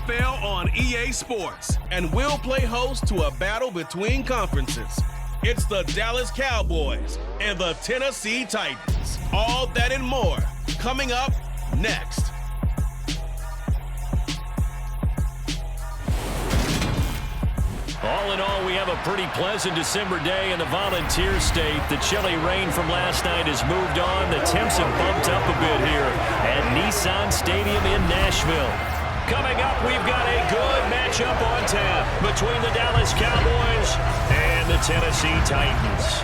NFL on EA Sports, and we'll play host to a battle between conferences. It's the Dallas Cowboys and the Tennessee Titans. All that and more coming up next. All in all, we have a pretty pleasant December day in the Volunteer State. The chilly rain from last night has moved on. The temps have bumped up a bit here at Nissan Stadium in Nashville. Coming up, we've got a good matchup on tap between the Dallas Cowboys and the Tennessee Titans.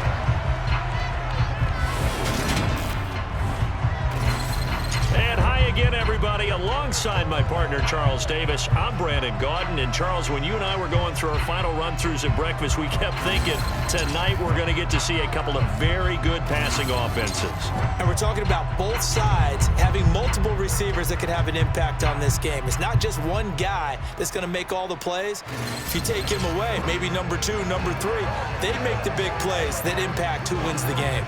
And hi again, everybody. Alongside my partner, Charles Davis, I'm Brandon Gaudin. And Charles, when you and I were going through our final run-throughs at breakfast, we kept thinking tonight we're going to get to see a couple of very good passing offenses. And we're talking about both sides having multiple receivers that could have an impact on this game. It's not just one guy that's going to make all the plays. If you take him away, maybe number 2, number 3, they make the big plays that impact who wins the game.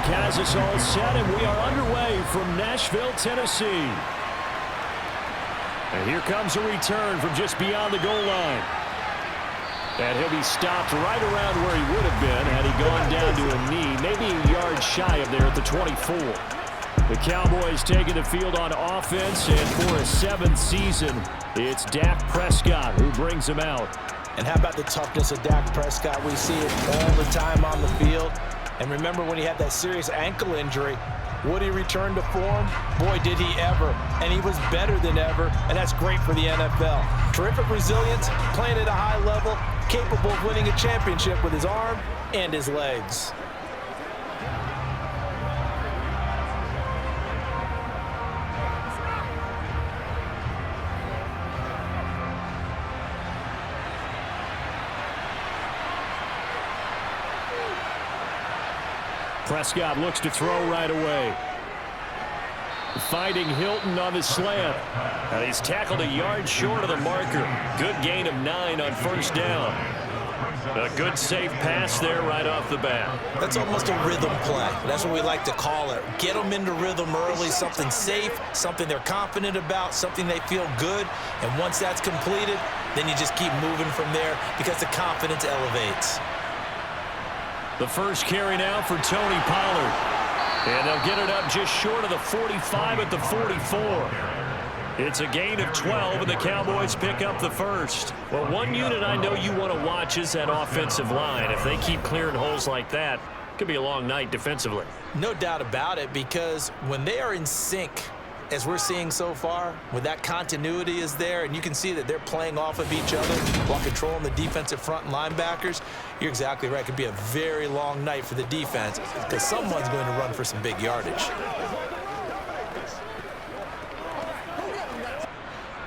Has us all set, and we are underway from Nashville, Tennessee. And here comes a return from just beyond the goal line. And he'll be stopped right around where he would have been had he gone down to a knee, maybe a yard shy of there at the 24. The Cowboys taking the field on offense, and for a 7th season, it's Dak Prescott who brings him out. And how about the toughness of Dak Prescott? We see it all the time on the field. And remember when he had that serious ankle injury, would he return to form? Boy, did he ever. And he was better than ever, and that's great for the NFL. Terrific resilience, playing at a high level, capable of winning a championship with his arm and his legs. Prescott looks to throw right away. Finding Hilton on the slant. And he's tackled a yard short of the marker. Good gain of 9 on first down. A good safe pass there right off the bat. That's almost a rhythm play. That's what we like to call it. Get them into rhythm early, something safe, something they're confident about, something they feel good. And once that's completed, then you just keep moving from there because the confidence elevates. The first carry now for Tony Pollard. And they'll get it up just short of the 45 at the 44. It's a gain of 12, and the Cowboys pick up the first. Well, one unit I know you want to watch is that offensive line. If they keep clearing holes like that, it could be a long night defensively. No doubt about it, because when they are in sync, as we're seeing so far, when that continuity is there, and you can see that they're playing off of each other while controlling the defensive front and linebackers, you're exactly right. It could be a very long night for the defense because someone's going to run for some big yardage.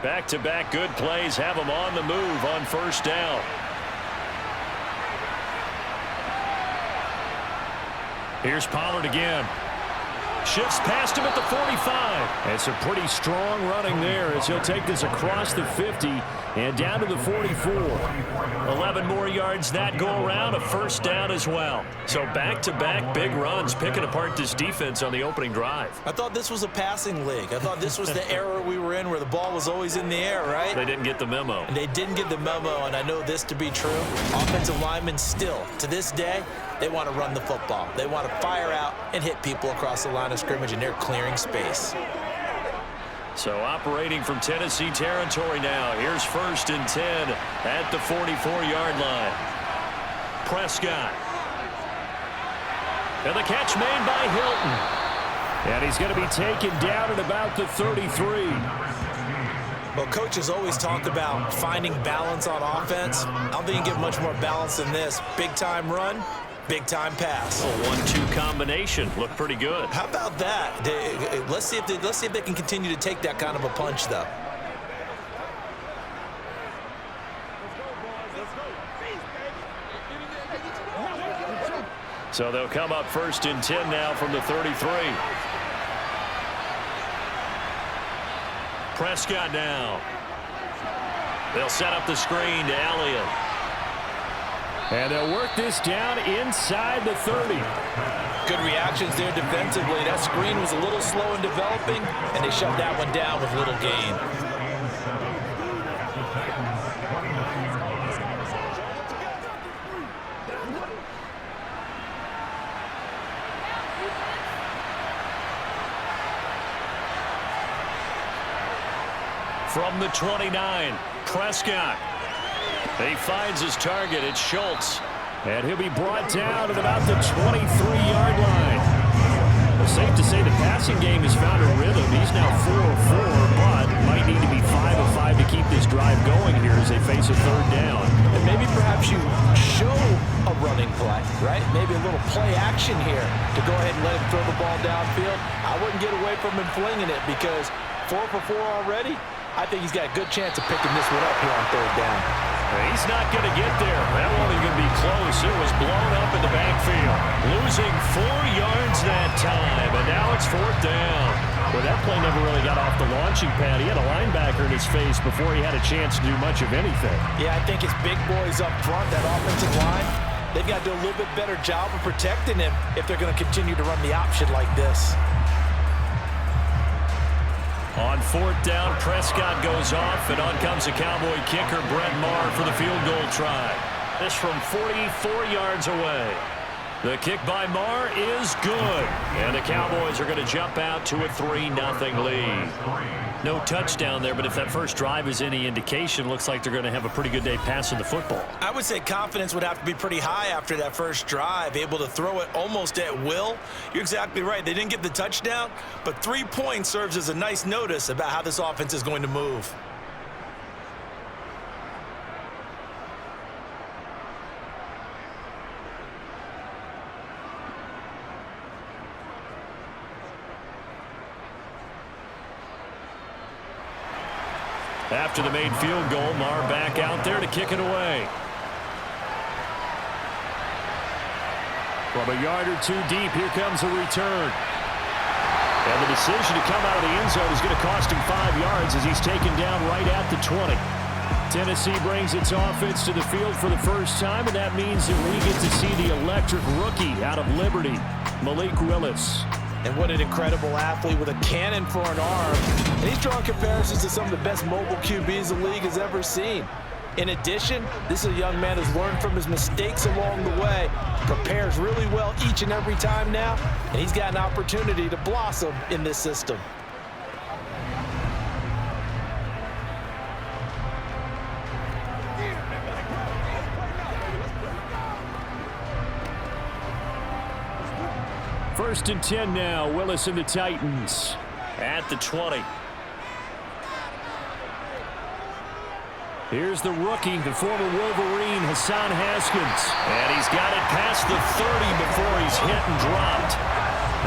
Back-to-back good plays have them on the move on first down. Here's Pollard again. Shifts past him at the 45. And some pretty strong running there as he'll take this across the 50 and down to the 44. 11 more yards that go around, a first down as well. So back-to-back big runs picking apart this defense on the opening drive. I thought this was a passing league. I thought this was the era we were in where the ball was always in the air, right? They didn't get the memo. And they didn't get the memo, and I know this to be true. Offensive linemen still, to this day, they want to run the football. They want to fire out and hit people across the line of scrimmage, and they're clearing space. So operating from Tennessee territory now. Here's 1st and 10 at the 44-yard line. Prescott. And the catch made by Hilton. And he's going to be taken down at about the 33. Well, Coach has always talked about finding balance on offense. I don't think you can get much more balance than this. Big-time run, big-time pass. A 1-2 combination. Looked pretty good. How about that? Let's see if they can continue to take that kind of a punch, though. So they'll come up 1st and 10 now from the 33. Prescott now. They'll set up the screen to Elliott. And they'll work this down inside the 30. Good reactions there defensively. That screen was a little slow in developing, and they shut that one down with little gain. From the 29, Prescott. He finds his target. It's Schultz. And he'll be brought down at about the 23-yard line. Well, safe to say the passing game has found a rhythm. He's now 4 of 4, but might need to be 5 of 5 to keep this drive going here as they face a 3rd down. And maybe perhaps you show a running play, right? Maybe a little play action here to go ahead and let him throw the ball downfield. I wouldn't get away from him flinging it because 4 for 4 already. I think he's got a good chance of picking this one up here on 3rd down. He's not going to get there. That won't even be close. It was blown up in the backfield. Losing 4 yards that time, and now it's 4th down. Well, that play never really got off the launching pad. He had a linebacker in his face before he had a chance to do much of anything. Yeah, I think his big boys up front, that offensive line, they've got to do a little bit better job of protecting him if they're going to continue to run the option like this. On 4th down, Prescott goes off, and on comes the Cowboy kicker, Brett Maher, for the field goal try. This from 44 yards away. The kick by Maher is good, and the Cowboys are going to jump out to a 3-0 lead. No touchdown there, but if that first drive is any indication, looks like they're going to have a pretty good day passing the football. I would say confidence would have to be pretty high after that first drive, able to throw it almost at will. You're exactly right. They didn't get the touchdown, but 3 points serves as a nice notice about how this offense is going to move. After the made field goal, Maher back out there to kick it away. From a yard or 2 deep, here comes a return. And the decision to come out of the end zone is going to cost him 5 yards as he's taken down right at the 20. Tennessee brings its offense to the field for the first time, and that means that we get to see the electric rookie out of Liberty, Malik Willis. And what an incredible athlete with a cannon for an arm. And he's drawing comparisons to some of the best mobile QBs the league has ever seen. In addition, this is a young man who's learned from his mistakes along the way, prepares really well each and every time now, and he's got an opportunity to blossom in this system. First and 10 now, Willis and the Titans at the 20. Here's the rookie, the former Wolverine, Hassan Haskins. And he's got it past the 30 before he's hit and dropped.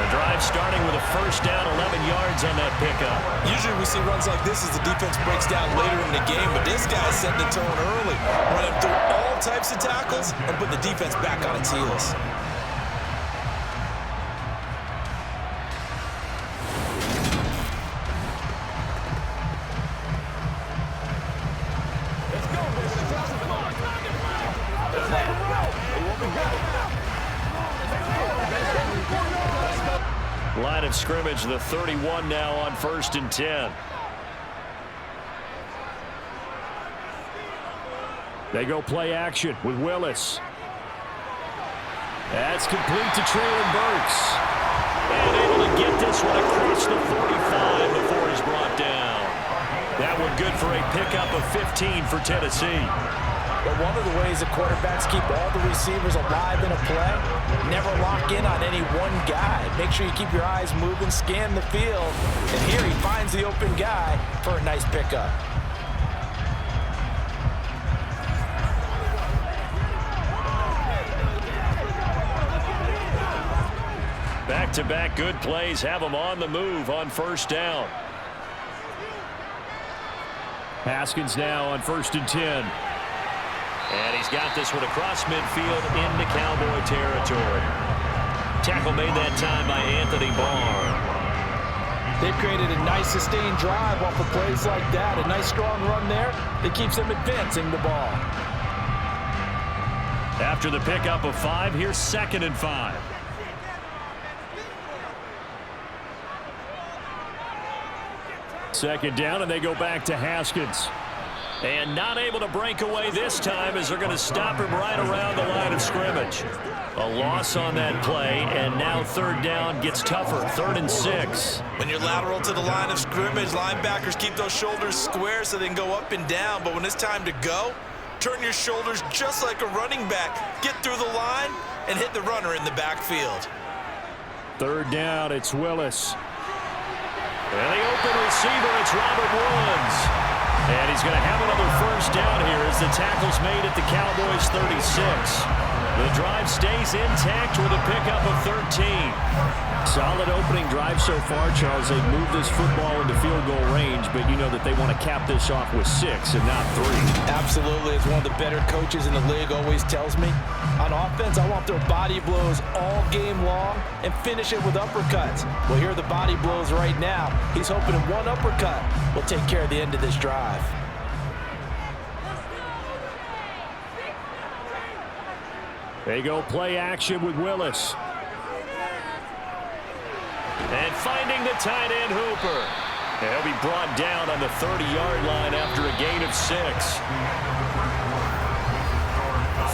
The drive starting with a first down, 11 yards on that pickup. Usually we see runs like this as the defense breaks down later in the game, but this guy's setting the tone early, running through all types of tackles and putting the defense back on its heels. Line of scrimmage, the 31 now on first and 10. They go play action with Willis. That's complete to Traylon Burks. And able to get this one across the 45 before he's brought down. That one good for a pickup of 15 for Tennessee. But one of the ways the quarterbacks keep all the receivers alive in a play, never lock in on any one guy. Make sure you keep your eyes moving, scan the field, and here he finds the open guy for a nice pickup. Back-to-back good plays have him on the move on first down. Haskins now on 1st and 10. And he's got this one across midfield into Cowboy territory. Tackle made that time by Anthony Barr. They've created a nice sustained drive off of plays like that. A nice strong run there that keeps them advancing the ball. After the pickup of 5, here's 2nd and 5. Second down, and they go back to Haskins. And not able to break away this time as they're going to stop him right around the line of scrimmage. A loss on that play, and now 3rd down gets tougher. 3rd and 6. When you're lateral to the line of scrimmage, linebackers keep those shoulders square so they can go up and down. But when it's time to go, turn your shoulders just like a running back. Get through the line and hit the runner in the backfield. 3rd down, it's Willis. And the open receiver, it's Robert Woods. And he's going to have another first down here as the tackle's made at the Cowboys' 36. The drive stays intact with a pickup of 13. Solid opening drive so far, Charles. They've moved this football into field goal range, but you know that they want to cap this off with 6 and not 3. Absolutely. As one of the better coaches in the league always tells me, on offense, I want their body blows all game long and finish it with uppercuts. Well, here are the body blows right now. He's hoping one uppercut will take care of the end of this drive. They go play action with Willis. And finding the tight end Hooper. He'll be brought down on the 30-yard line after a gain of 6.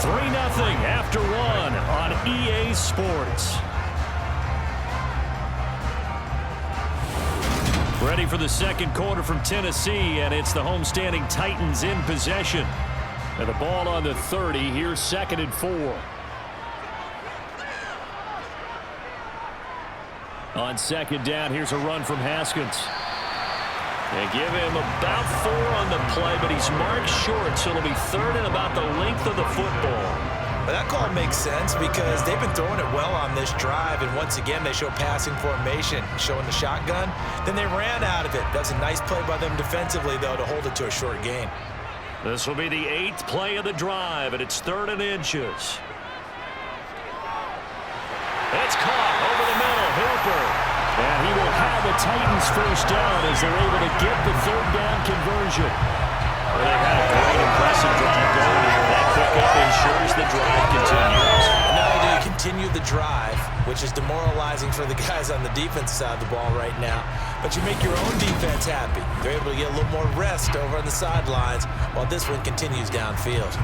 3-0 after 1 on EA Sports. Ready for the second quarter from Tennessee, and it's the homestanding Titans in possession. And the ball on the 30. Here's 2nd and 4. On 2nd down, here's a run from Haskins. They give him about 4 on the play, but he's marked short, so it'll be 3rd and about the length of the football. But that call makes sense because they've been throwing it well on this drive, and once again they show passing formation, showing the shotgun. Then they ran out of it. That's a nice play by them defensively, though, to hold it to a short gain. This will be the 8th play of the drive, and it's 3rd and inches. It's caught over the middle, Hooper. And he will have the Titans first down as they're able to get the 3rd down conversion. Well, they've had a great, impressive drive going here. That pickup ensures the drive continues. Not only do you continue the drive, which is demoralizing for the guys on the defense side of the ball right now, but you make your own defense happy. They're able to get a little more rest over on the sidelines while this one continues downfield.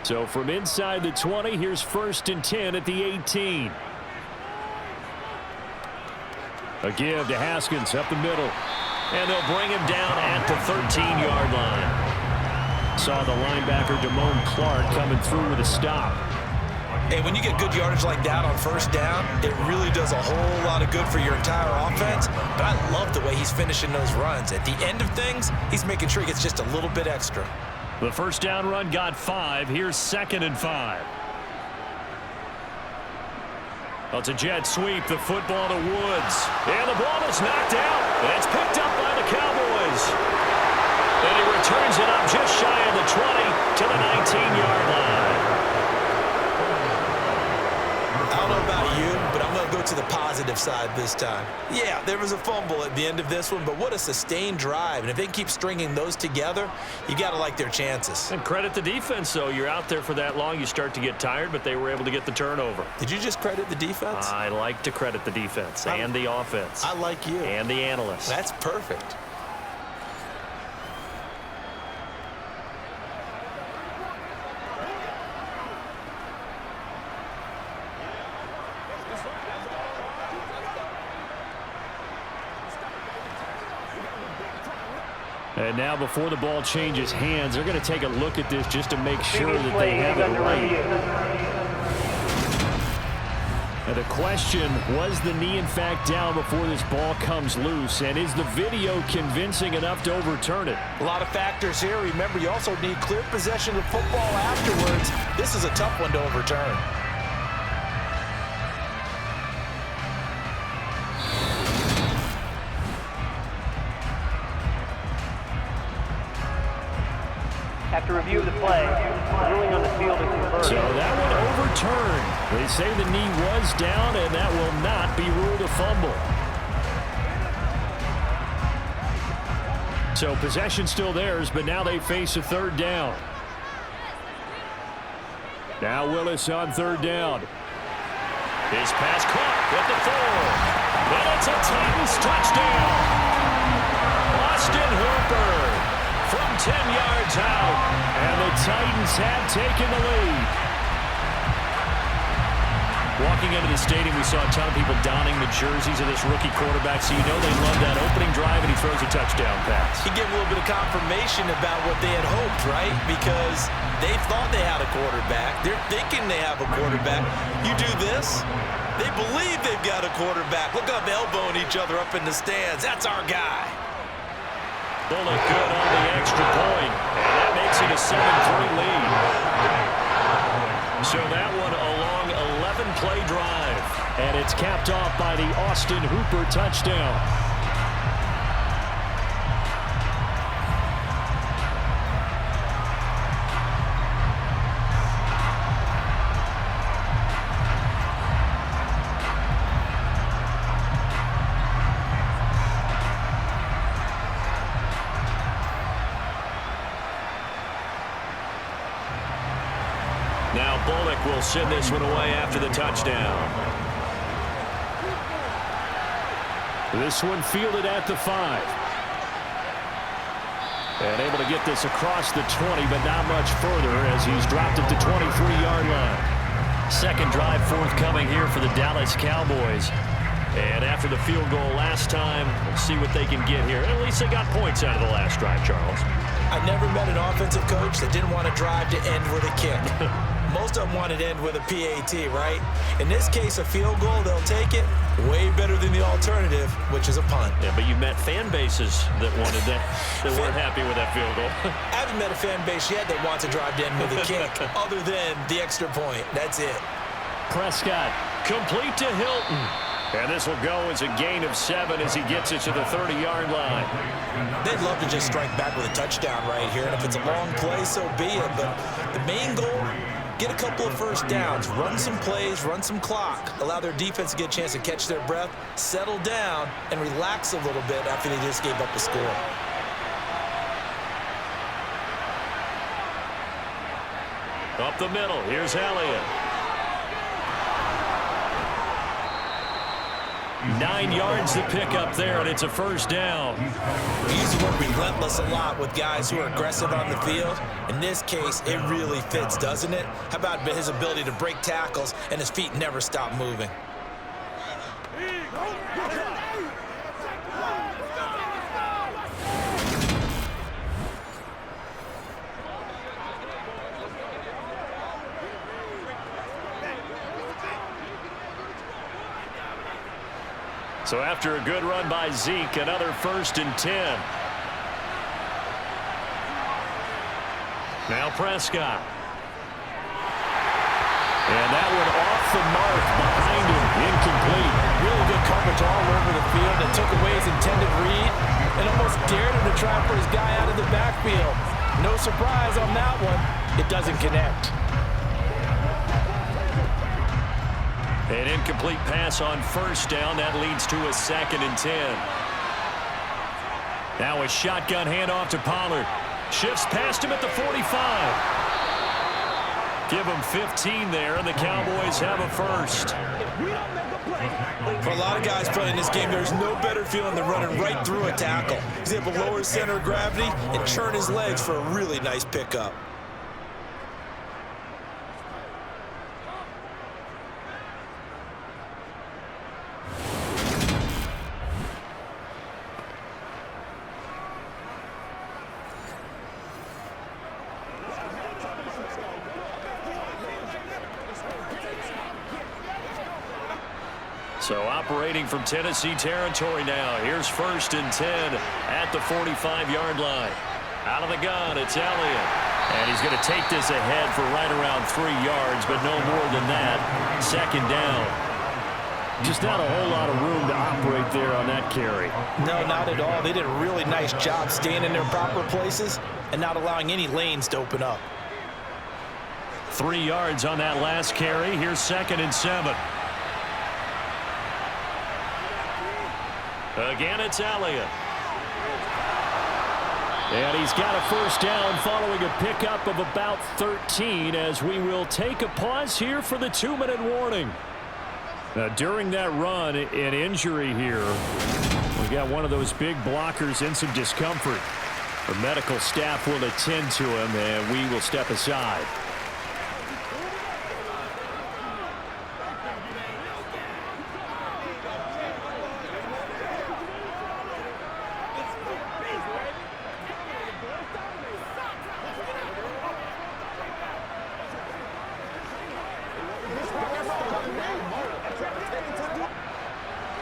So from inside the 20, here's 1st and 10 at the 18. A give to Haskins up the middle. And they'll bring him down at the 13-yard line. Saw the linebacker Damone Clark coming through with a stop. Hey, when you get good yardage like that on first down, it really does a whole lot of good for your entire offense. But I love the way he's finishing those runs. At the end of things, he's making sure he gets just a little bit extra. The first down run got 5. Here's 2nd and 5. Well, it's a jet sweep. The football to Woods. And the ball is knocked out. And it's picked up by the Cowboys. And he returns it up just shy of the 20 to the 19-yard line. I don't know about you, but I'm going to go to the positive side this time. Yeah, there was a fumble at the end of this one, but what a sustained drive. And if they keep stringing those together, you got to like their chances. And credit the defense, though. You're out there for that long, you start to get tired, but they were able to get the turnover. Did you just credit the defense? I like to credit the defense and the offense. I like you. And the analysts. That's perfect. And now before the ball changes hands, they're going to take a look at this just to make sure that they have it right. And the question, was the knee in fact down before this ball comes loose? And is the video convincing enough to overturn it? A lot of factors here. Remember, you also need clear possession of football afterwards. This is a tough one to overturn. After review of the play, the ruling on the field is reversed. So that one overturned. They say the knee was down, and that will not be ruled a fumble. So possession still theirs, but now they face a third down. Now Willis on third down. His pass caught at the 4. And it's a Titans touchdown. Austin Hooper from 10 yards out, and the Titans have taken the lead. Walking into the stadium, we saw a ton of people donning the jerseys of this rookie quarterback, so you know they love that opening drive, and he throws a touchdown pass. He gave a little bit of confirmation about what they had hoped, right? Because they thought they had a quarterback. They're thinking they have a quarterback. You do this, they believe they've got a quarterback. Look up, elbowing each other up in the stands. That's our guy. Bullock good on the extra point, and that makes it a 7-3 lead. So that one a long 11-play drive, and it's capped off by the Austin Hooper touchdown. Now Bullock will send this one away after the touchdown. This one fielded at the 5. And able to get this across the 20, but not much further as he's dropped at the 23-yard line. Second drive forthcoming here for the Dallas Cowboys. And after the field goal last time, we'll see what they can get here. At least they got points out of the last drive, Charles. I never met an offensive coach that didn't want to drive to end with a kick. Most of them wanted to end with a PAT, right? In this case, a field goal, they'll take it. Way better than the alternative, which is a punt. Yeah, but you met fan bases that wanted that, that weren't happy with that field goal. I haven't met a fan base yet that wants to drive to end with a kick, other than the extra point. That's it. Prescott complete to Hilton. And this will go as a gain of 7 as he gets it to the 30-yard line. They'd love to just strike back with a touchdown right here, and if it's a long play, so be it. But the main goal, get a couple of first downs, run some plays, run some clock, allow their defense to get a chance to catch their breath, settle down, and relax a little bit after they just gave up a score. Up the middle, here's Elliott. 9 yards to pick up there, and it's a first down. We use the word relentless a lot with guys who are aggressive on the field. In this case, it really fits, doesn't it? How about his ability to break tackles and his feet never stop moving? So after a good run by Zeke, another 1st and 10. Now Prescott. And that one off the mark behind him, incomplete. Really good coverage all over the field that took away his intended read and almost dared him to try for his guy out of the backfield. No surprise on that one. It doesn't connect. An incomplete pass on 1st down. That leads to a 2nd and 10. Now a shotgun handoff to Pollard. Shifts past him at the 45. Give him 15 there, and the Cowboys have a first. For a lot of guys playing this game, there's no better feeling than running right through a tackle. He's able to lower his center of gravity and churn his legs for a really nice pickup. So operating from Tennessee territory now. Here's 1st and 10 at the 45-yard line. Out of the gun, it's Elliott. And he's going to take this ahead for right around 3 yards, but no more than that. 2nd down. Just not a whole lot of room to operate there on that carry. No, not at all. They did a really nice job staying in their proper places and not allowing any lanes to open up. 3 yards on that last carry. Here's 2nd and 7. Again, it's Elliott. And he's got a 1st down following a pickup of about 13 as we will take a pause here for the 2-minute warning. Now, during that run, an injury here. We got one of those big blockers in some discomfort. The medical staff will attend to him, and we will step aside.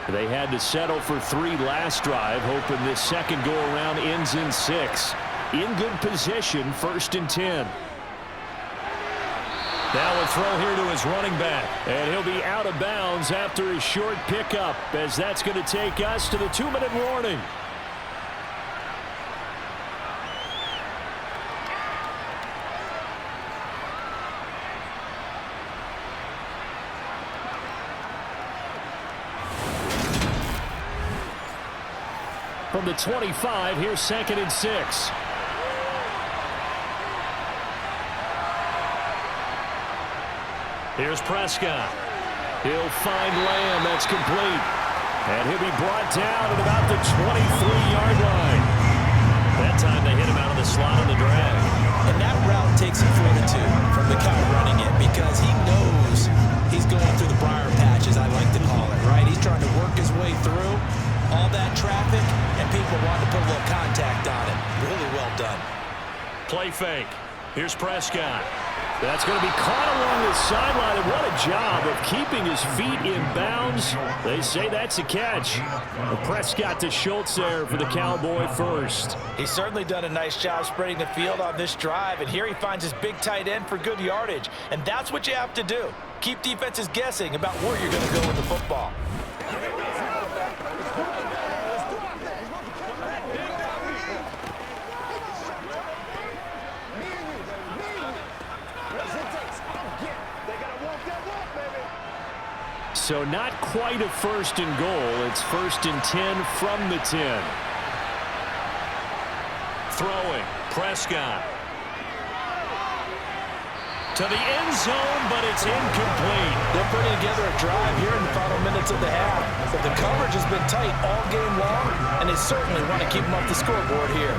They had to settle for 3 last drive, hoping this second go-around ends in 6. In good position, 1st and 10. Now a throw here to his running back. And he'll be out of bounds after his short pickup, as that's going to take us to the 2-minute warning. From the 25, here's 2nd and 6. Here's Prescott. He'll find Lamb. That's complete. And he'll be brought down at about the 23-yard line. That time they hit him out of the slot on the drag. And that route takes some fortitude from the guy running it because he knows he's going through the briar patch, as I like to call it, right? He's trying to work his way through all that traffic, and people want to put a little contact on it. Really well done. Play fake. Here's Prescott. That's going to be caught along the sideline, and what a job of keeping his feet in bounds. They say that's a catch. Prescott to Schultz there for the Cowboy first. He's certainly done a nice job spreading the field on this drive, and here he finds his big tight end for good yardage. And that's what you have to do. Keep defenses guessing about where you're going to go with the football. So not quite a 1st and goal. It's 1st and 10 from the 10. Throwing. Prescott. To the end zone, but it's incomplete. They're putting together a drive here in the final minutes of the half. But the coverage has been tight all game long, and they certainly want to keep them off the scoreboard here.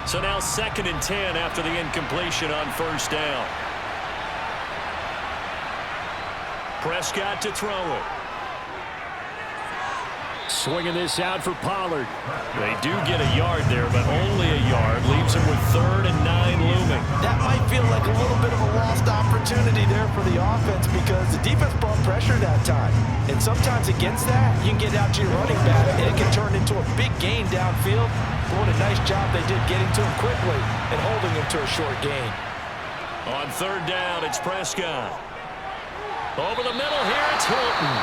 So now 2nd and 10 after the incompletion on 1st down. Prescott to throw it. Swinging this out for Pollard. They do get a yard there, but only a yard. Leaves him with 3rd and 9 looming. That might feel like a little bit of a lost opportunity there for the offense because the defense brought pressure that time. And sometimes against that, you can get out to your running back, and it can turn into a big gain downfield. What a nice job they did getting to him quickly and holding him to a short gain. On 3rd down, it's Prescott. Over the middle here, it's Hilton.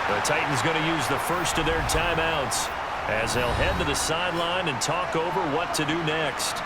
The Titans going to use the first of their timeouts as they'll head to the sideline and talk over what to do next.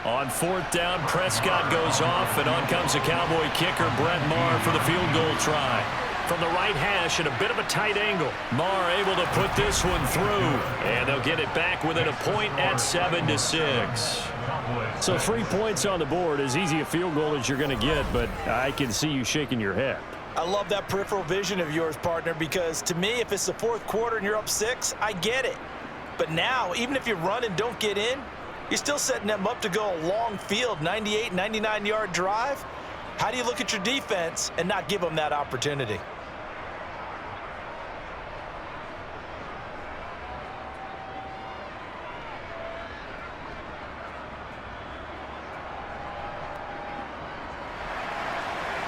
On 4th down, Prescott goes off, and on comes the Cowboy kicker, Brett Maher, for the field goal try. From the right hash at a bit of a tight angle. Maher able to put this one through, and they'll get it back within a point at 7-6. So 3 points on the board, as easy a field goal as you're going to get, but I can see you shaking your head. I love that peripheral vision of yours, partner, because to me, if it's the 4th quarter and you're up 6, I get it. But now, even if you run and don't get in, You're still setting them up to go a long field, 98, 99-yard drive. How do you look at your defense and not give them that opportunity?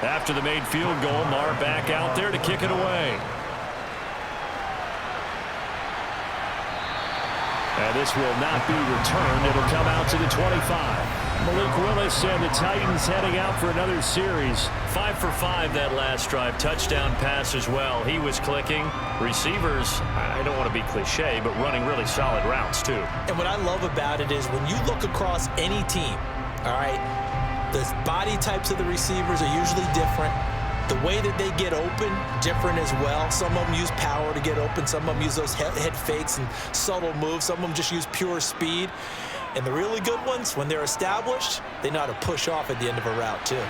After the made field goal, Marr back out there to kick it away. And this will not be returned. It'll come out to the 25. Malik Willis and the Titans heading out for another series. 5 for 5 that last drive. Touchdown pass as well. He was clicking. Receivers, I don't want to be cliche, but running really solid routes too. And what I love about it is when you look across any team, all right, the body types of the receivers are usually different. The way that they get open, different as well. Some of them use power to get open. Some of them use those head fakes and subtle moves. Some of them just use pure speed. And the really good ones, when they're established, they know how to push off at the end of a route, too.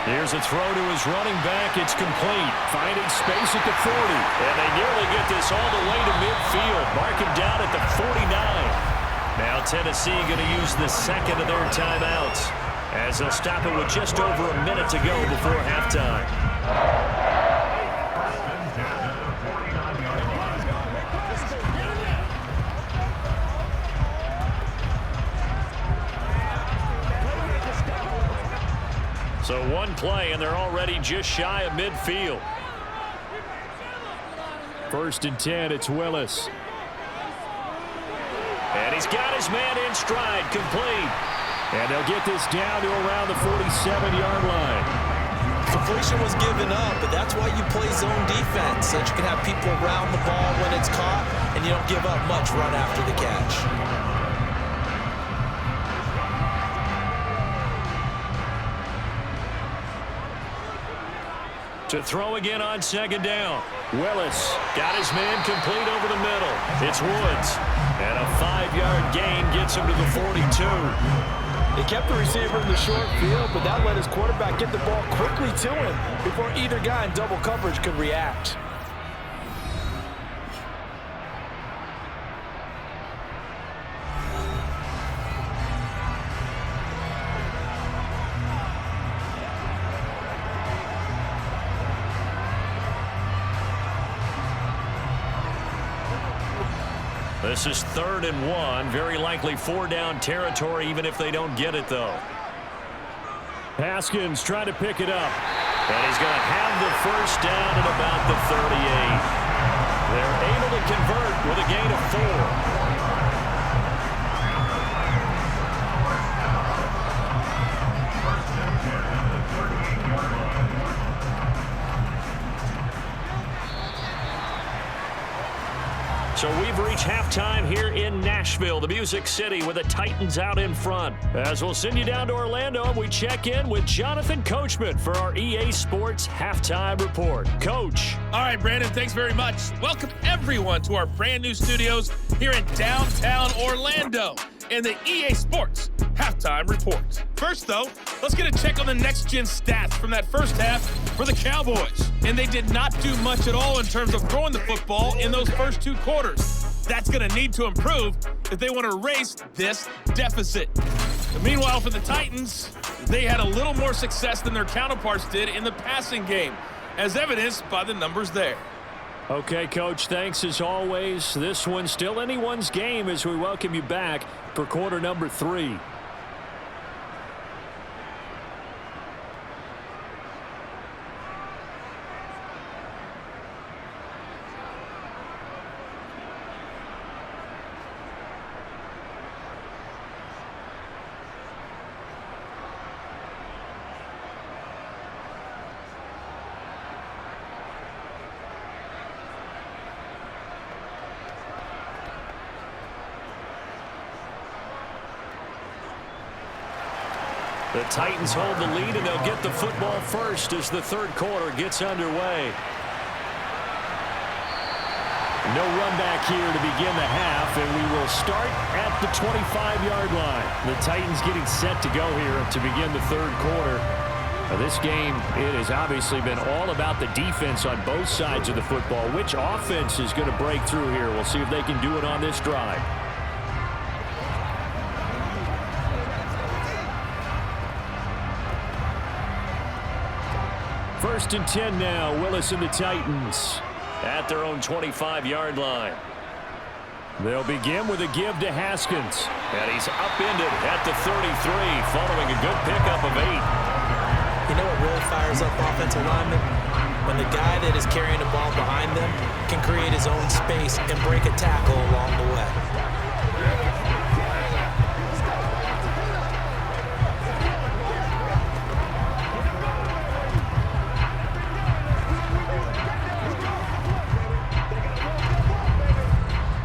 Here's a throw to his running back. It's complete. Finding space at the 40. And they nearly get this all the way to midfield. Mark him down at the 49. Now Tennessee going to use the second of their timeouts, as they'll stop it with just over a minute to go before halftime. So one play, and they're already just shy of midfield. 1st and 10, it's Willis. And he's got his man in stride, complete. And they'll get this down to around the 47-yard line. Completion was given up, but that's why you play zone defense, so that you can have people around the ball when it's caught, and you don't give up much run after the catch. To throw again on 2nd down. Willis got his man complete over the middle. It's Woods. And a 5-yard gain gets him to the 42. He kept the receiver in the short field, but that let his quarterback get the ball quickly to him before either guy in double coverage could react. This is 3rd and 1. Very likely 4-down territory, even if they don't get it, though. Haskins trying to pick it up. And he's going to have the first down at about the 38. They're able to convert with a gain of 4. So we've reached halftime here in Nashville, the Music City, with the Titans out in front. As we'll send you down to Orlando, and we check in with Jonathan Coachman for our EA Sports Halftime Report. Coach. All right, Brandon, thanks very much. Welcome, everyone, to our brand new studios here in downtown Orlando in the EA Sports Halftime Report. First, though, let's get a check on the next-gen stats from that first half for the Cowboys. And they did not do much at all in terms of throwing the football in those first 2 quarters. That's going to need to improve if they want to erase this deficit. But meanwhile, for the Titans, they had a little more success than their counterparts did in the passing game, as evidenced by the numbers there. Okay, Coach, thanks as always. This one's still anyone's game as we welcome you back for quarter number 3. The Titans hold the lead, and they'll get the football first as the 3rd quarter gets underway. No run back here to begin the half, and we will start at the 25-yard line. The Titans getting set to go here to begin the 3rd quarter. Now, this game, it has obviously been all about the defense on both sides of the football. Which offense is going to break through here? We'll see if they can do it on this drive. First and 10 now. Willis and the Titans at their own 25-yard line. They'll begin with a give to Haskins. And he's upended at the 33 following a good pickup of 8. You know what really fires up offensive linemen? When the guy that is carrying the ball behind them can create his own space and break a tackle along the way.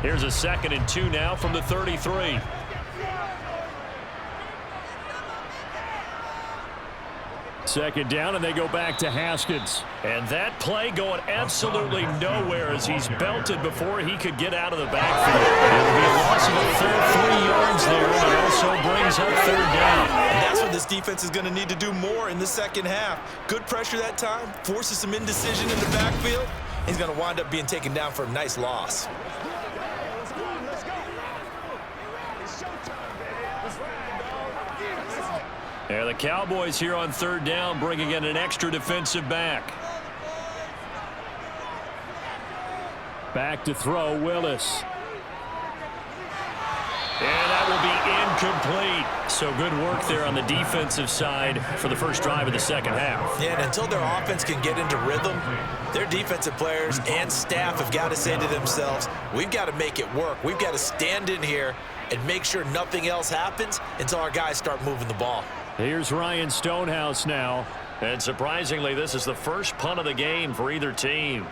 Here's a 2nd and 2 now from the 33. Second down, and they go back to Haskins. And that play going absolutely nowhere as he's belted before he could get out of the backfield. It'll be a loss of a full 3 yards there, and it also brings up 3rd down. And that's what this defense is going to need to do more in the second half. Good pressure that time, forces some indecision in the backfield. He's going to wind up being taken down for a nice loss. Yeah, the Cowboys here on 3rd down, bringing in an extra defensive back. Back to throw, Willis. And that will be incomplete. So good work there on the defensive side for the first drive of the second half. Yeah, and until their offense can get into rhythm, their defensive players and staff have got to say to themselves, we've got to make it work. We've got to stand in here and make sure nothing else happens until our guys start moving the ball. Here's Ryan Stonehouse now. And surprisingly, this is the first punt of the game for either team.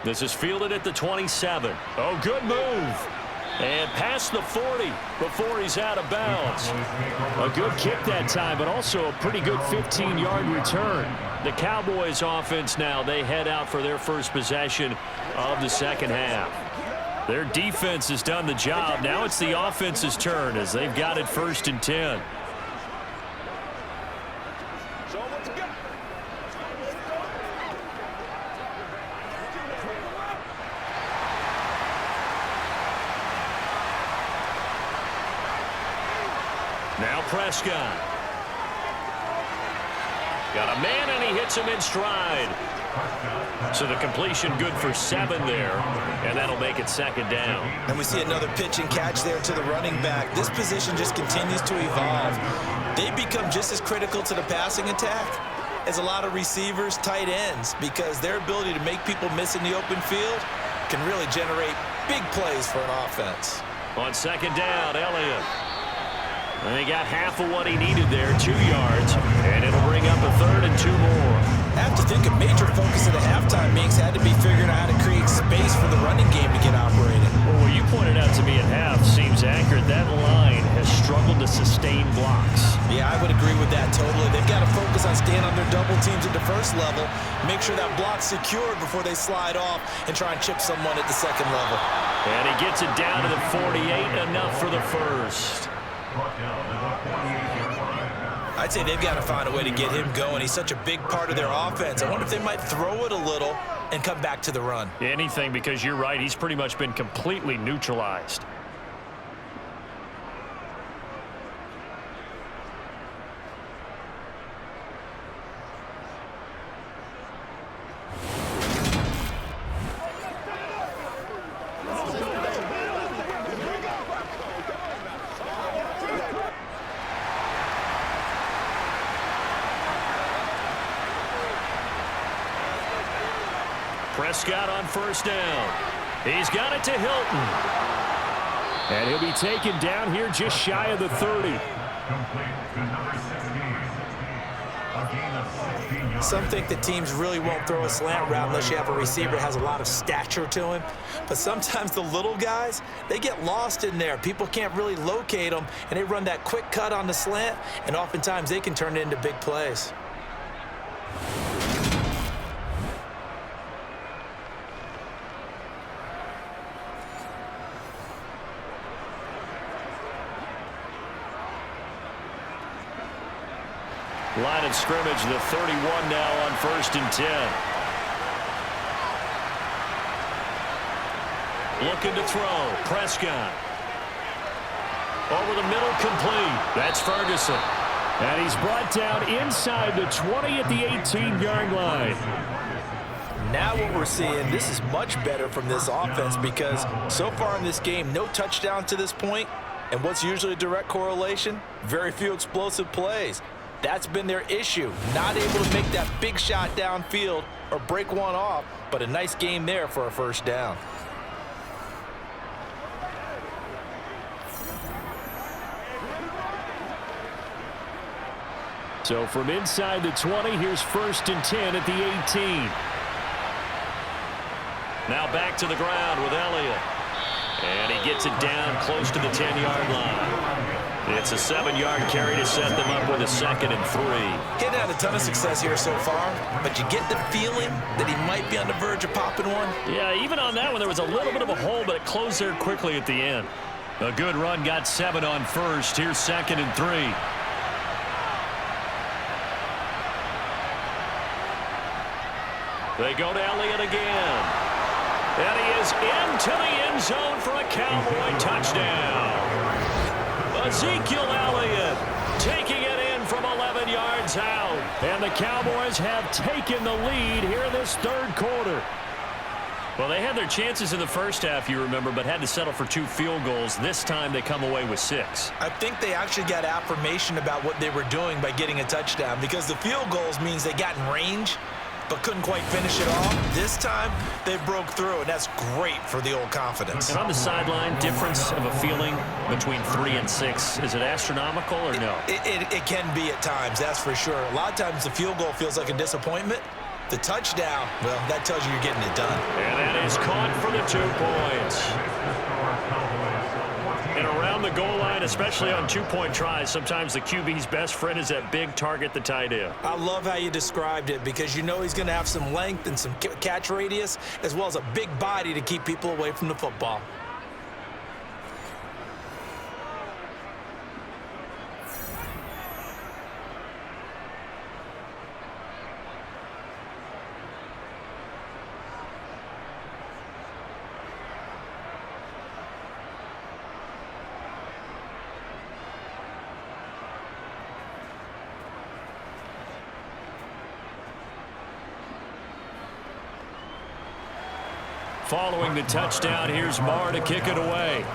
This is fielded at the 27. Oh, good move. And past the 40 before he's out of bounds. A good kick that time, but also a pretty good 15-yard return. The Cowboys offense now, they head out for their first possession of the second half. Their defense has done the job. Now it's the offense's turn as they've got it 1st and 10. Now Prescott. Got a man and he hits him in stride. So the completion good for 7 there, and that'll make it 2nd down. And we see another pitch and catch there to the running back. This position just continues to evolve. They become just as critical to the passing attack as a lot of receivers, tight ends, because their ability to make people miss in the open field can really generate big plays for an offense. On 2nd down, Elliott. And he got half of what he needed there, 2 yards, and it'll bring up a 3rd and 2 more. I have to think a major focus of the halftime meetings had to be figuring out how to create space for the running game to get operating. Well, what you pointed out to me at half seems accurate. That line has struggled to sustain blocks. Yeah, I would agree with that totally. They've got to focus on staying on their double teams at the first level, make sure that block's secured before they slide off and try and chip someone at the second level. And he gets it down to the 48, enough for the first. I'd say they've got to find a way to get him going. He's such a big part of their offense. I wonder if they might throw it a little and come back to the run. Anything, because you're right. He's pretty much been completely neutralized. Prescott on 1st down. He's got it to Hilton. And he'll be taken down here just shy of the 30. Some think that teams really won't throw a slant route unless you have a receiver that has a lot of stature to him. But sometimes the little guys, they get lost in there. People can't really locate them, and they run that quick cut on the slant, and oftentimes they can turn it into big plays. Line of scrimmage, the 31 now on 1st and 10. Looking to throw. Prescott. Over the middle, complete. That's Ferguson. And he's brought down inside the 20 at the 18-yard line. Now what we're seeing, this is much better from this offense because so far in this game, no touchdown to this point. And what's usually a direct correlation? Very few explosive plays. That's been their issue. Not able to make that big shot downfield or break one off, but a nice game there for a first down. So from inside the 20, here's 1st and 10 at the 18. Now back to the ground with Elliott. And he gets it down close to the 10-yard line. It's a 7-yard carry to set them up with a 2nd and 3. Getting had a ton of success here so far, but you get the feeling that he might be on the verge of popping one. Yeah, even on that one, there was a little bit of a hole, but it closed there quickly at the end. A good run got 7 on first. Here's 2nd and 3. They go to Elliott again. And he is into the end zone for a Cowboy touchdown. Ezekiel Elliott taking it in from 11 yards out. And the Cowboys have taken the lead here in this 3rd quarter. Well, they had their chances in the first half, you remember, but had to settle for 2 field goals. This time they come away with 6. I think they actually got affirmation about what they were doing by getting a touchdown because the field goals means they got in range but couldn't quite finish it off. This time, they broke through, and that's great for the old confidence. And on the sideline, difference of a feeling between 3 and 6, is it astronomical or no? It can be at times, that's for sure. A lot of times the field goal feels like a disappointment. The touchdown, well, that tells you you're getting it done. And that is caught for the 2 points. And around the goal line, especially on 2-point tries, sometimes the QB's best friend is that big target, the tight end. I love how you described it because you know he's going to have some length and some catch radius as well as a big body to keep people away from the football. Following the touchdown, here's Marr to kick it away.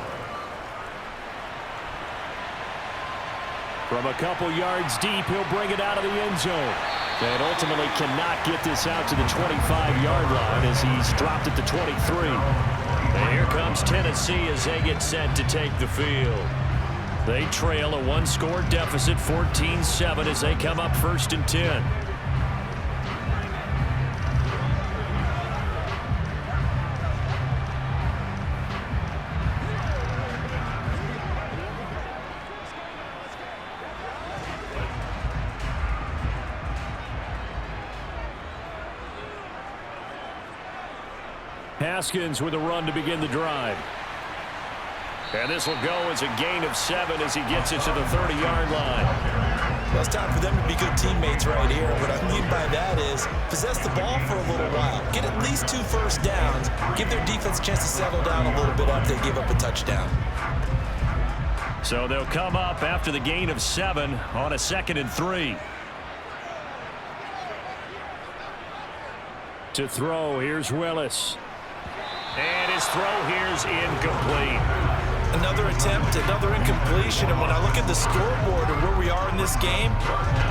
From a couple yards deep, he'll bring it out of the end zone. And ultimately cannot get this out to the 25-yard line as he's dropped at the 23. And here comes Tennessee as they get set to take the field. They trail a 1-score deficit, 14-7, as they come up 1st and 10. Haskins with a run to begin the drive. And this will go as a gain of 7 as he gets it to the 30-yard line. Well, it's time for them to be good teammates right here. What I mean by that is possess the ball for a little while. Get at least 2 first downs. Give their defense a chance to settle down a little bit after they give up a touchdown. So they'll come up after the gain of 7 on a 2nd and 3. To throw, here's Willis. And his throw here's incomplete. Another attempt, another incompletion, and when I look at the scoreboard and where we are in this game,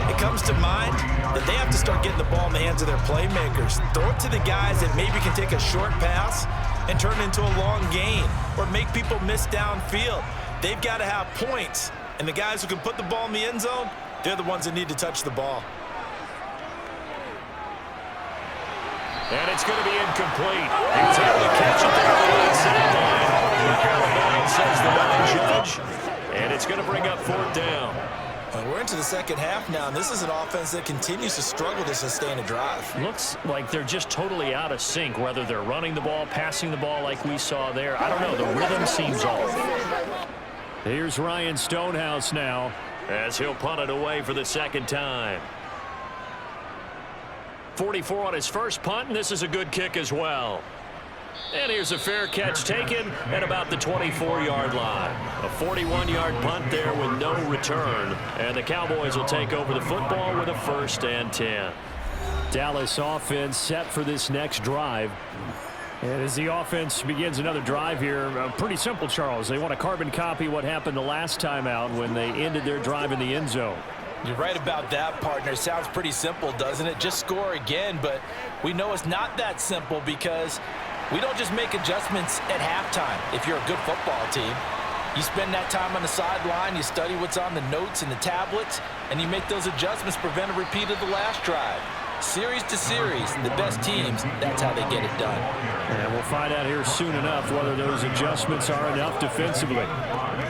it comes to mind that they have to start getting the ball in the hands of their playmakers. Throw it to the guys that maybe can take a short pass and turn it into a long gain or make people miss downfield. They've got to have points, and the guys who can put the ball in the end zone, they're the ones that need to touch the ball. And it's going to be incomplete. He's able to catch it there on the outside line. Says the line judge. And it's going to bring up 4th down. We're into the second half now, and this is an offense that continues to struggle to sustain a drive. Looks like they're just totally out of sync, whether they're running the ball, passing the ball like we saw there. I don't know. The rhythm seems off. Here's Ryan Stonehouse now, as he'll punt it away for the 2nd time. 44 on his first punt, and this is a good kick as well. And here's a fair catch taken at about the 24-yard line. A 41-yard punt there with no return. And the Cowboys will take over the football with a 1st and 10. Dallas offense set for this next drive. And as the offense begins another drive here, pretty simple, Charles. They want to carbon copy what happened the last time out when they ended their drive in the end zone. You're right about that, partner. Sounds pretty simple, doesn't it? Just score again, but we know it's not that simple because we don't just make adjustments at halftime. If you're a good football team, you spend that time on the sideline, you study what's on the notes and the tablets, and you make those adjustments to prevent a repeat of the last drive. Series to series, the best teams, that's how they get it done. And we'll find out here soon enough whether those adjustments are enough defensively.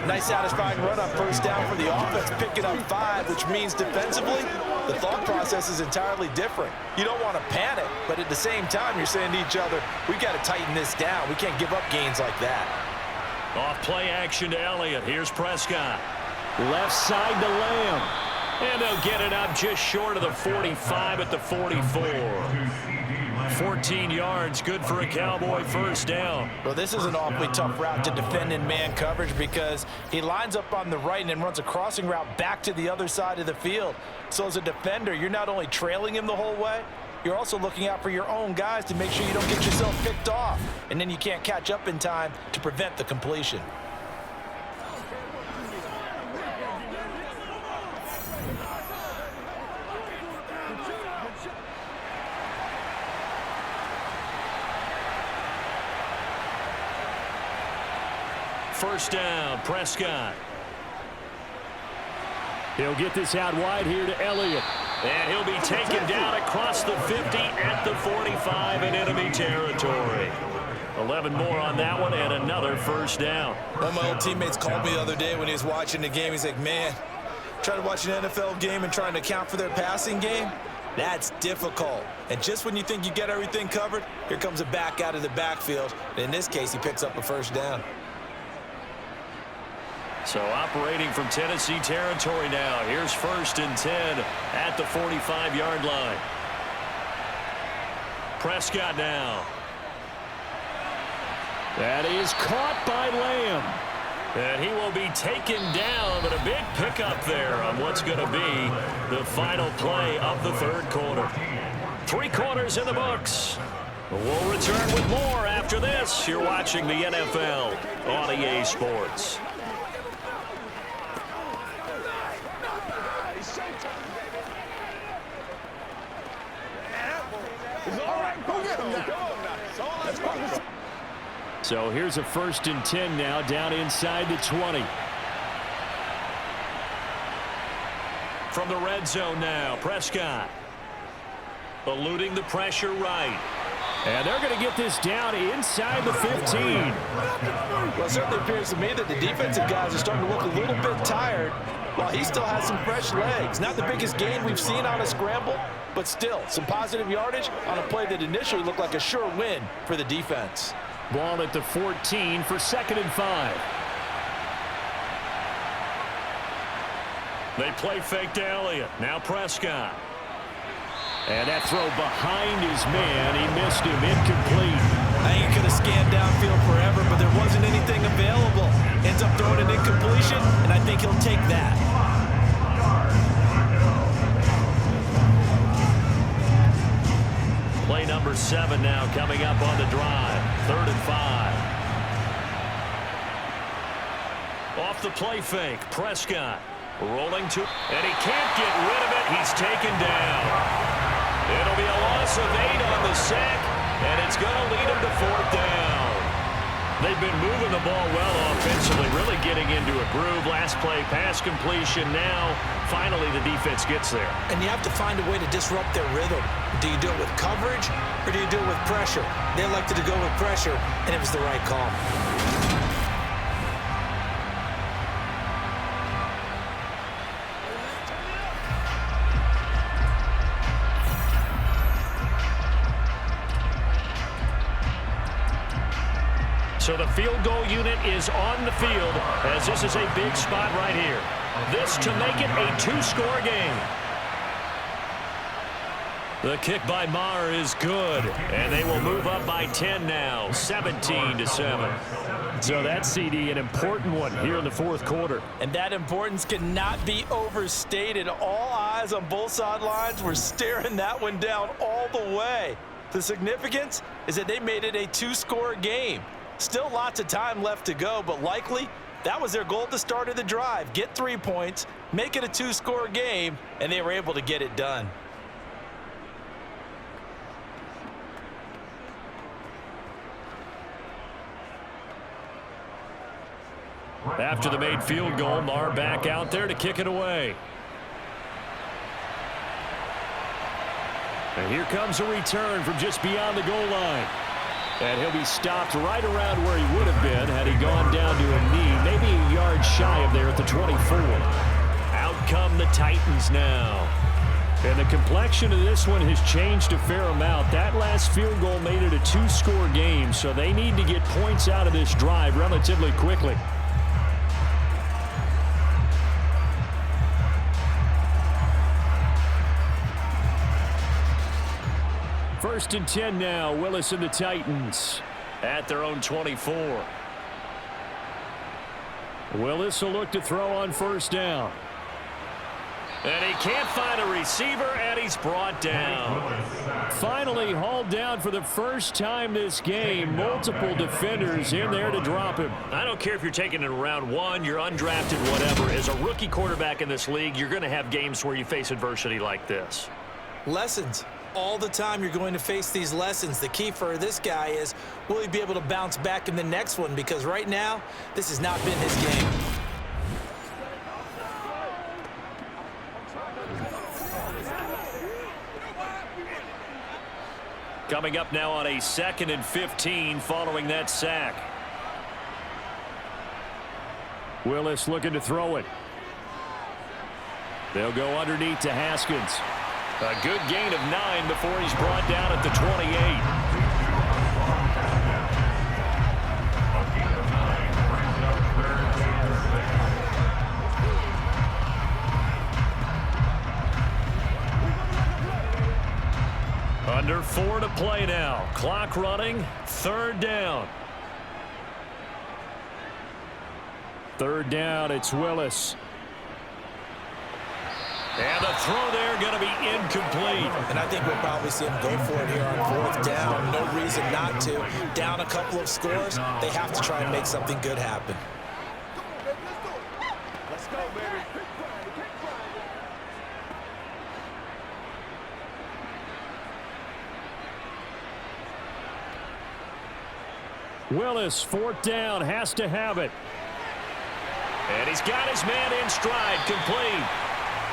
Nice satisfying run on 1st down for the offense, picking up 5, which means defensively, the thought process is entirely different. You don't want to panic, but at the same time, you're saying to each other, we've got to tighten this down. We can't give up gains like that. Off play action to Elliott. Here's Prescott. Left side to Lamb. And they'll get it up just short of the 45 at the 44. 14 yards, good for a Cowboy 1st down. Well, this is an awfully tough route to defend in man coverage because he lines up on the right and then runs a crossing route back to the other side of the field. So as a defender, you're not only trailing him the whole way, you're also looking out for your own guys to make sure you don't get yourself picked off. And then you can't catch up in time to prevent the completion. First down, Prescott. He'll get this out wide here to Elliott. And he'll be taken down across the 50 at the 45 in enemy territory. 11 more on that one and another 1st down. One of my old teammates called me the other day when he was watching the game. He's like, man, trying to watch an NFL game and trying to account for their passing game, that's difficult. And just when you think you get everything covered, here comes a back out of the backfield. And in this case, he picks up a 1st down. So operating from Tennessee territory now. Here's 1st and 10 at the 45-yard line. Prescott now. That is caught by Lamb. And he will be taken down, but a big pickup there on what's going to be the final play of the 3rd quarter. 3 quarters in the books. We'll return with more after this. You're watching the NFL on EA Sports. So here's a 1st and 10 now down inside the 20. From the red zone now, Prescott. Eluding the pressure right. And they're going to get this down inside the 15. Well, it certainly appears to me that the defensive guys are starting to look a little bit tired while he still has some fresh legs. Not the biggest gain we've seen on a scramble, but still some positive yardage on a play that initially looked like a sure win for the defense. Ball at the 14 for 2nd and 5. They play fake to Elliott. Now Prescott. And that throw behind his man. He missed him. Incomplete. I think he could have scanned downfield forever, but there wasn't anything available. Ends up throwing an incompletion, and I think he'll take that. Play number 7 now coming up on the drive. 3rd and 5. Off the play fake, Prescott rolling to, and he can't get rid of it. He's taken down. It'll be a loss of 8 on the sack, and it's going to lead him to 4th down. They've been moving the ball well offensively, really getting into a groove. Last play, pass completion. Now, finally, the defense gets there. And you have to find a way to disrupt their rhythm. Do you do it with coverage, or do you do it with pressure? They elected to go with pressure, and it was the right call. So the field goal unit is on the field as this is a big spot right here. This to make it a 2-score game. The kick by Maher is good, and they will move up by 10 now, 17-7. So that CD, an important one here in the fourth quarter. And that importance cannot be overstated. All eyes on both sidelines were staring that one down all the way. The significance is that they made it a two-score game. Still lots of time left to go, but likely that was their goal at the start of the drive. Get 3 points, make it a two-score game, and they were able to get it done. After the made field goal, Maher back out there to kick it away. And here comes a return from just beyond the goal line. And he'll be stopped right around where he would have been had he gone down to a knee, maybe a yard shy of there at the 24. Out come the Titans now. And the complexion of this one has changed a fair amount. That last field goal made it a two-score game, so they need to get points out of this drive relatively quickly. First and 10 now, Willis and the Titans at their own 24. Willis will look to throw on first down. And he can't find a receiver, and he's brought down. Finally hauled down for the first time this game. Multiple defenders in there to drop him. I don't care if you're taking it in round one, you're undrafted, whatever. As a rookie quarterback in this league, you're going to have games where you face adversity like this. Lessons. All the time you're going to face these lessons. The key for this guy is, will he be able to bounce back in the next one? Because right now, this has not been his game. Coming up now on a 2nd and 15 following that sack. Willis looking to throw it. They'll go underneath to Haskins. A good gain of 9 before he's brought down at the 28. Under 4 to play now. Clock running. 3rd down. 3rd down, it's Willis. And the throw there going to be incomplete. And I think we'll probably see him go for it here on 4th down. No reason not to. Down a couple of scores, they have to try and make something good happen. Let's go, baby. Willis, 4th down, has to have it. And he's got his man in stride, complete.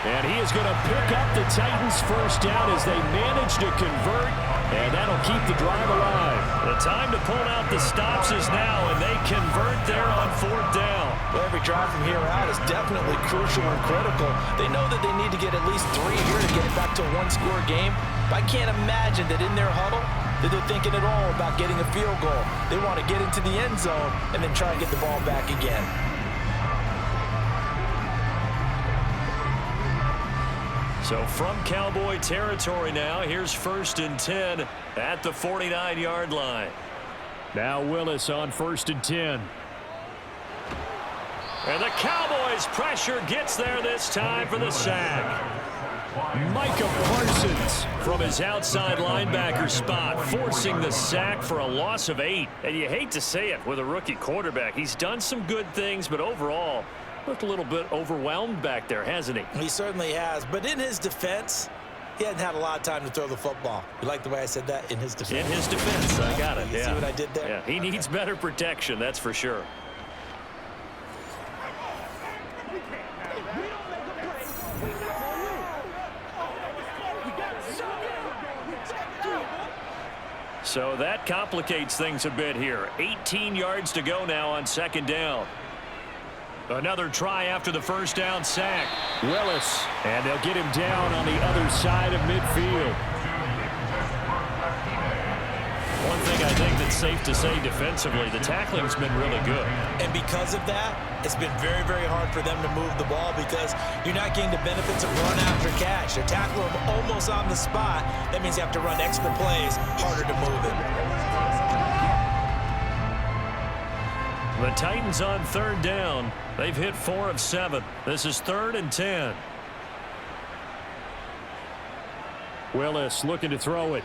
And he is going to pick up the Titans' first down as they manage to convert, and that'll keep the drive alive. The time to pull out the stops is now, and they convert there on 4th down. Well, every drive from here out is definitely crucial and critical. They know that they need to get at least 3 here to get it back to a one-score game. But I can't imagine that in their huddle that they're thinking at all about getting a field goal. They want to get into the end zone and then try and get the ball back again. So from Cowboy territory now, here's 1st and 10 at the 49-yard line. Now Willis on 1st and 10. And the Cowboys' pressure gets there this time for the sack. Micah Parsons From his outside linebacker spot, forcing the sack for a loss of 8. And you hate to say it with a rookie quarterback. He's done some good things, but overall, looked a little bit overwhelmed back there, hasn't he? He certainly has. But in his defense, he hadn't had a lot of time to throw the football. You like the way I said that? In his defense. In his defense, I got it. You see what I did there? Yeah, he needs better protection, that's for sure. So that complicates things a bit here. 18 yards to go now on 2nd down. Another try after the first down sack. Willis, and they'll get him down on the other side of midfield. thing I think that's safe to say defensively. The tackling's been really good. And because of that, it's been very, very hard for them to move the ball because you're not getting the benefits of run after catch. They're tackling them almost on the spot. That means you have to run extra plays, harder to move it. The Titans on third down. They've hit 4 of 7. This is 3rd and 10. Willis looking to throw it.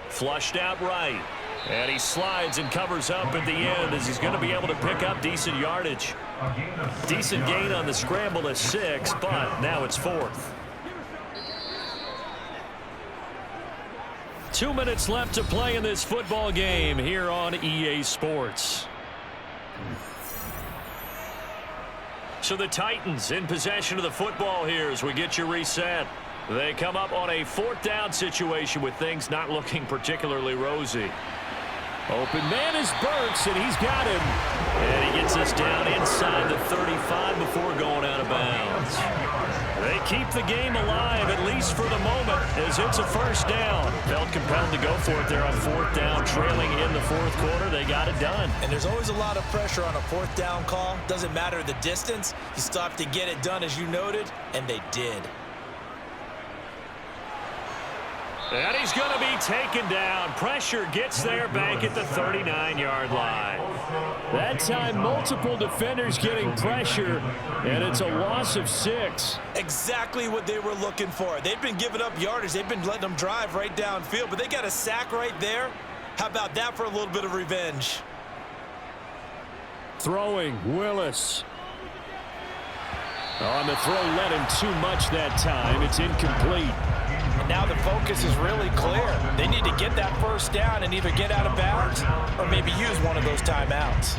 Flushed out right. And he slides and covers up at the end as he's going to be able to pick up decent yardage. Decent gain on the scramble to 6, but now it's 4th. 2 minutes left to play in this football game here on EA Sports. So the Titans in possession of the football here as we get you reset. They come up on a 4th down situation with things not looking particularly rosy. Open man is Burks, and he's got him. And he gets us down inside the 35 before going out of bounds. They keep the game alive, at least for the moment, as it's a 1st down. Felt compelled to go for it there on 4th down, trailing in the 4th quarter. They got it done. And there's always a lot of pressure on a 4th down call. Doesn't matter the distance. You stop to get it done, as you noted, and they did. And he's going to be taken down. Pressure gets there back at the 39-yard line. That time, multiple defenders getting pressure, and it's a loss of 6. Exactly what they were looking for. They've been giving up yardage. They've been letting them drive right downfield, but they got a sack right there. How about that for a little bit of revenge? Throwing, Willis. On the throw, let him too much that time. It's incomplete. And now the focus is really clear. They need to get that 1st down and either get out of bounds or maybe use one of those timeouts.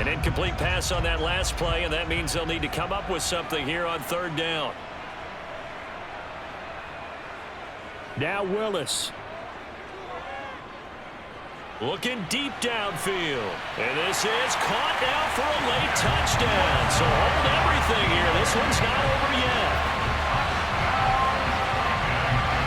An incomplete pass on that last play, and that means they'll need to come up with something here on 3rd down. Now Willis. Looking deep downfield. And this is caught now for a late touchdown. So hold everything here. This one's not over yet.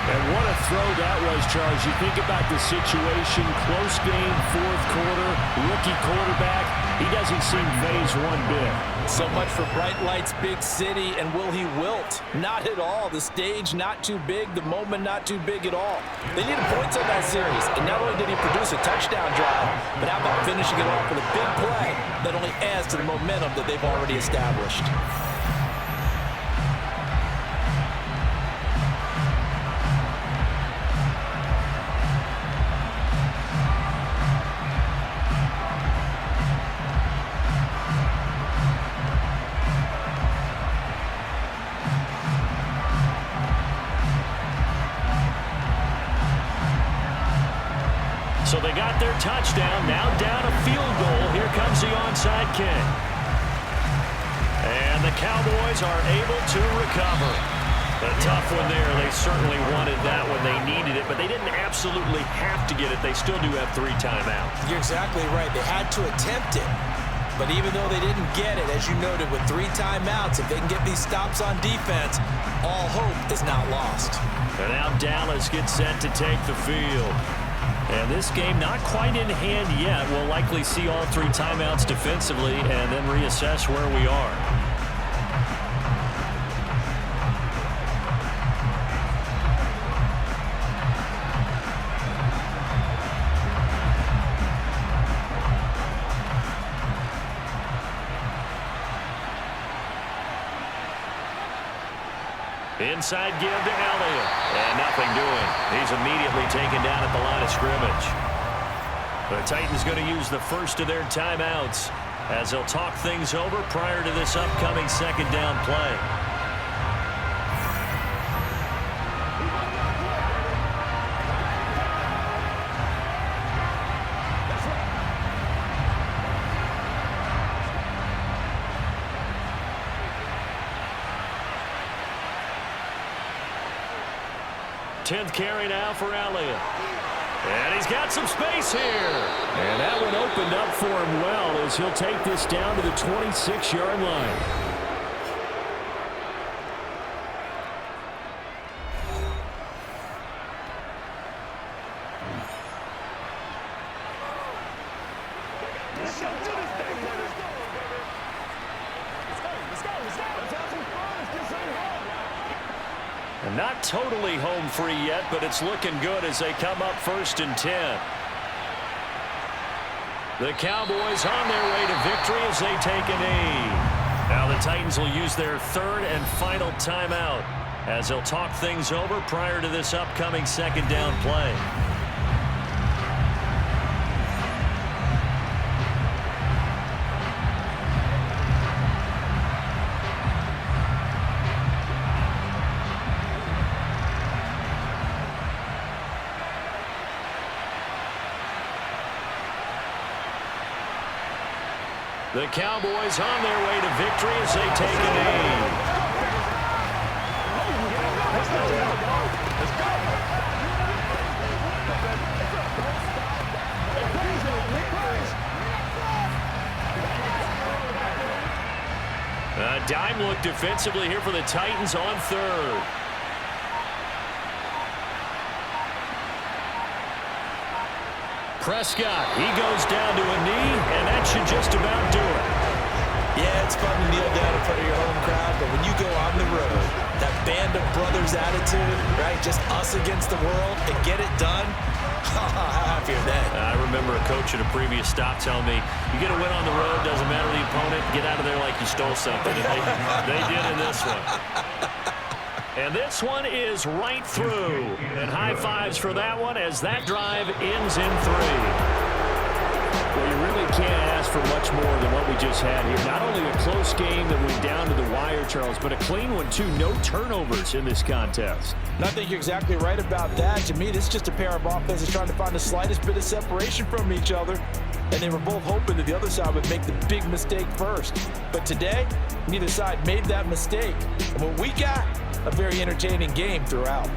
And what a throw that was, Charles. You think about the situation, close game, 4th quarter, rookie quarterback. He doesn't seem fazed one bit. So much for bright lights, big city, and will he wilt? Not at all. The stage not too big, the moment not too big at all. They needed points on that series, and not only did he produce a touchdown drive, but how about finishing it off with a big play that only adds to the momentum that they've already established. So they got their touchdown, now down a field goal. Here comes the onside kick. And the Cowboys are able to recover. A tough one there. They certainly wanted that when they needed it, but they didn't absolutely have to get it. They still do have 3 timeouts. You're exactly right. They had to attempt it. But even though they didn't get it, as you noted, with 3 timeouts, if they can get these stops on defense, all hope is not lost. And now Dallas gets set to take the field. And this game not quite in hand yet. We'll likely see all 3 timeouts defensively and then reassess where we are. Inside give to Elliott. And nothing doing. He's immediately taken down at the line of scrimmage. The Titans going to use the first of their timeouts as they'll talk things over prior to this upcoming 2nd down play. Tenth carry now for Elliott. And he's got some space here. And that one opened up for him well as he'll take this down to the 26-yard line. And not totally home free yet, but it's looking good as they come up 1st and 10. The Cowboys on their way to victory as they take a knee. Now the Titans will use their 3rd and final timeout as they'll talk things over prior to this upcoming 2nd down play. The Cowboys on their way to victory as they take a knee. A dime look defensively here for the Titans on 3rd. Prescott, he goes down to a knee, and that should just about do it. Yeah, it's fun to kneel down in front of your home crowd, but when you go on the road, that band of brothers attitude, right, just us against the world, and get it done, how happy are they? I remember a coach at a previous stop telling me, you get a win on the road, doesn't matter the opponent, get out of there like you stole something, and they did in this one. And this one is right through. And high fives for that one as that drive ends in 3. Well, you really can't ask for much more than what we just had here. Not only a close game that went down to the wire, Charles, but a clean one, too. No turnovers in this contest. And I think you're exactly right about that. To me, this is just a pair of offenses trying to find the slightest bit of separation from each other. And they were both hoping that the other side would make the big mistake first. But today, neither side made that mistake. And what we got, a very entertaining game throughout.